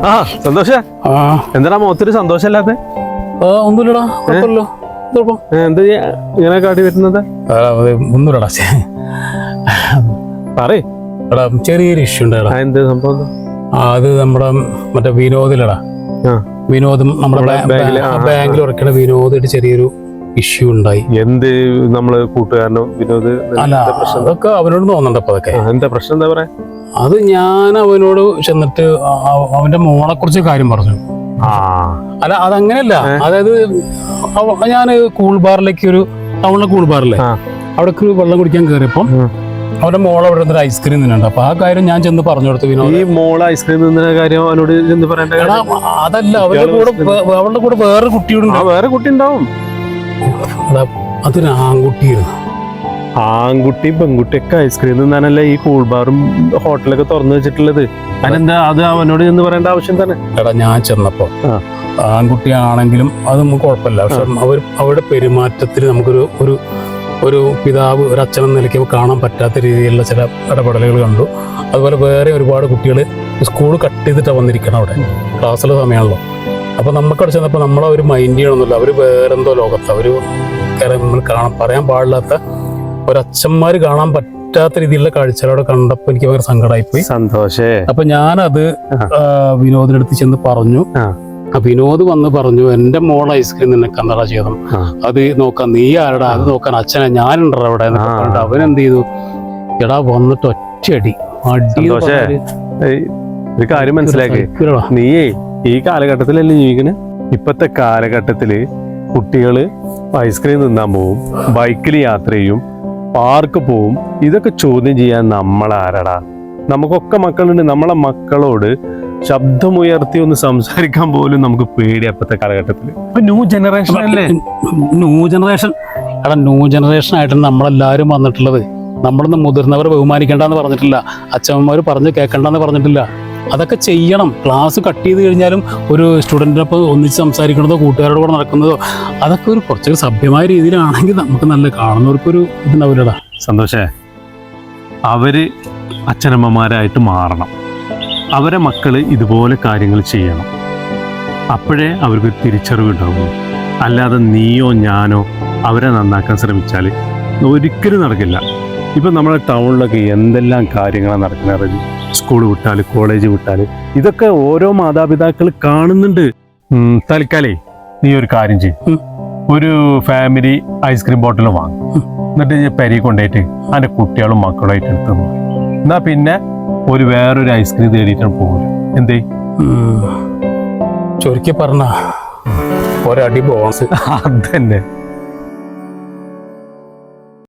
ആ സന്തോഷ എന്താ മുഖത്തൊരു സന്തോഷല്ലാത്ത? ഒന്നുമില്ലടാ, എന്താ ഇങ്ങനെ കാട്ടി വരുന്നത്? ഒന്നുമില്ലടാ, പറയ്. എടാ ചെറിയൊരു ഇഷ്യൂ ഉണ്ടാടാ. എന്ത് സംഭവം? അത് നമ്മുടെ മറ്റേ വിനോദിലടാ, വിനോദം നമ്മുടെ ബാങ്കിൽ ഉറക്കണ വിനോദായിട്ട് ചെറിയൊരു ഇഷ്യൂ ഉണ്ടായി. എന്ത് നമ്മള് കൂട്ടുകാരനോ വിനോദ്? അല്ല, അതൊക്കെ അവനോട് തോന്നണ്ടപ്പോ. അതൊക്കെ എന്താ പ്രശ്നം? എന്താ പറയാ? അത് ഞാൻ അവനോട് ചെന്നിട്ട് അവന്റെ മോളെ കുറിച്ച് കാര്യം പറഞ്ഞു. അല്ല അതങ്ങനെയല്ല, അതായത് ഞാൻ കൂൾ ബാറിലേക്ക്, ഒരു ടൗണിലെ കൂൾ ബാറിലെ അവിടേക്ക് വെള്ളം കുടിക്കാൻ കയറിയപ്പം അവന്റെ മോൾ അവിടെ ഒരു ഐസ്ക്രീം തിന്നുണ്ട്. അപ്പൊ ആ കാര്യം ഞാൻ ചെന്ന് പറഞ്ഞു കൊടുത്തു. ഈ മോള് ഐസ്ക്രീം തിന്നുന്ന കാര്യം അവനോട് ചെന്ന് പറയണ്ട? അതല്ല, അവളുടെ കൂടെ വേറെ കുട്ടിയുണ്ട്. വേറെ കുട്ടി ഉണ്ടാവും. അതൊരു ആൺകുട്ടിയായിരുന്നു. ആൺകുട്ടിയും പെൺകുട്ടിയൊക്കെ ഐസ്ക്രീം തിന്നാനല്ലേ ഈ കൂൾ ബാറും ഹോട്ടലൊക്കെ തുറന്നു വെച്ചിട്ടുള്ളത്. അതിനെന്താ അത് അവനോട് ചെന്ന് പറയേണ്ട ആവശ്യം തന്നെ? എടാ ഞാൻ ചെന്നപ്പോ ആൺകുട്ടിയാണെങ്കിലും അത് നമുക്ക് കുഴപ്പമില്ല. പക്ഷെ അവരുടെ പെരുമാറ്റത്തിൽ നമുക്കൊരു ഒരു ഒരു പിതാവ്, ഒരു അച്ഛനെന്ന നിലയ്ക്ക് കാണാൻ പറ്റാത്ത രീതിയിലുള്ള ചില ഇടപെടലുകൾ കണ്ടു. അതുപോലെ വേറെ ഒരുപാട് കുട്ടികൾ സ്കൂൾ കട്ട് ചെയ്തിട്ടാണ് വന്നിരിക്കണം അവിടെ, ക്ലാസ്സിലെ സമയമാണല്ലോ. അപ്പൊ നമുക്കവിടെ ചെന്നപ്പോൾ നമ്മളെ ഒരു മൈൻഡ് ചെയ്യണമെന്നില്ല. അവർ വേറെന്തോ ലോകത്ത്, അവർ നമ്മൾ പറയാൻ പാടില്ലാത്ത ഒരച്ഛന്മാര് കാണാൻ പറ്റാത്ത രീതിയിലുള്ള കാഴ്ചകളോടെ കണ്ടപ്പോൾ എനിക്ക് ഭയങ്കര സങ്കടമായിപ്പോയി. സന്തോഷേ. അപ്പൊ ഞാനത് വിനോദിനടുത്ത് ചെന്ന് പറഞ്ഞു. വിനോദ് വന്ന് പറഞ്ഞു, എന്റെ മോൾ ഐസ്ക്രീം നിന്നെ കന്നഡ ചെയ്തം, അത് നോക്കാൻ നീ ആരടാ, അത് നോക്കാൻ അച്ഛനെ ഞാനുണ്ടോ അവിടെ. അവനെന്ത് ചെയ്തു, എടാ വന്നിട്ട് ഒറ്റയടി ഒരു കാര്യം മനസ്സിലാക്കി. നീയേ ഈ കാലഘട്ടത്തിലല്ലേ ജീവിക്കണേ? ഇപ്പത്തെ കാലഘട്ടത്തില് കുട്ടികള് ഐസ്ക്രീം തിന്നാൻ പോവും, ബൈക്കിൽ യാത്ര ചെയ്യും, പാർക്ക് പോവും. ഇതൊക്കെ ചോദ്യം ചെയ്യാൻ നമ്മളാരടാ? നമുക്കൊക്കെ മക്കളുണ്ട്. നമ്മളെ മക്കളോട് ശബ്ദമുയർത്തി ഒന്ന് സംസാരിക്കാൻ പോലും നമുക്ക് പേടി അപ്പത്തെ കാലഘട്ടത്തില്. ന്യൂ ജനറേഷൻ അല്ലേ? ന്യൂ ജനറേഷൻ എടാ, ന്യൂ ജനറേഷൻ ആയിട്ടാണ് നമ്മളെല്ലാവരും വന്നിട്ടുള്ളത്. നമ്മളൊന്നും മുതിർന്നവർ ബഹുമാനിക്കേണ്ടെന്ന് പറഞ്ഞിട്ടില്ല, അച്ഛന്മാർ പറഞ്ഞ് കേൾക്കണ്ടെന്ന് പറഞ്ഞിട്ടില്ല. അതൊക്കെ ചെയ്യണം. ക്ലാസ് കട്ട് ചെയ്ത് കഴിഞ്ഞാലും ഒരു സ്റ്റുഡൻറ്റിനൊപ്പം ഒന്നിച്ച് സംസാരിക്കുന്നതോ കൂട്ടുകാരോട് കൂടെ നടക്കുന്നതോ അതൊക്കെ ഒരു കുറച്ചൊരു സഭ്യമായ രീതിയിലാണെങ്കിൽ നമുക്ക് നല്ല കാണുന്നവർക്കൊരു ഇതുണ്ടാവില്ലടാ. സന്തോഷേ, അവര് അച്ഛനമ്മമാരായിട്ട് മാറണം. അവരെ മക്കള് ഇതുപോലെ കാര്യങ്ങൾ ചെയ്യണം. അപ്പോഴേ അവർക്ക് തിരിച്ചറിവ് ഉണ്ടാവുള്ളൂ. അല്ലാതെ നീയോ ഞാനോ അവരെ നന്നാക്കാൻ ശ്രമിച്ചാൽ ഒരിക്കലും നടക്കില്ല. ഇപ്പം നമ്മളെ ടൗണിലൊക്കെ എന്തെല്ലാം കാര്യങ്ങളാണ് നടക്കുന്നത്. സ്കൂൾ വിട്ടാൽ, കോളേജ് വിട്ടാൽ, ഇതൊക്കെ ഓരോ മാതാപിതാക്കൾ കാണുന്നുണ്ട്. തൽക്കാലേ നീ ഒരു കാര്യം ചെയ്യും, ഒരു ഫാമിലി ഐസ്ക്രീം ബോട്ടിൽ വാങ്ങും. എന്നിട്ട് പെരി കൊണ്ടുപോയിട്ട് അതിൻ്റെ കുട്ടികളും മക്കളുമായിട്ട് എടുത്തു. എന്നാ പിന്നെ ഒരു വേറൊരു ഐസ്ക്രീം തേടിയിട്ടാണ് പോകില്ല. എന്തേ ചുരുക്കി പറഞ്ഞ ഒരടി ബോണസ്. അതന്നെ.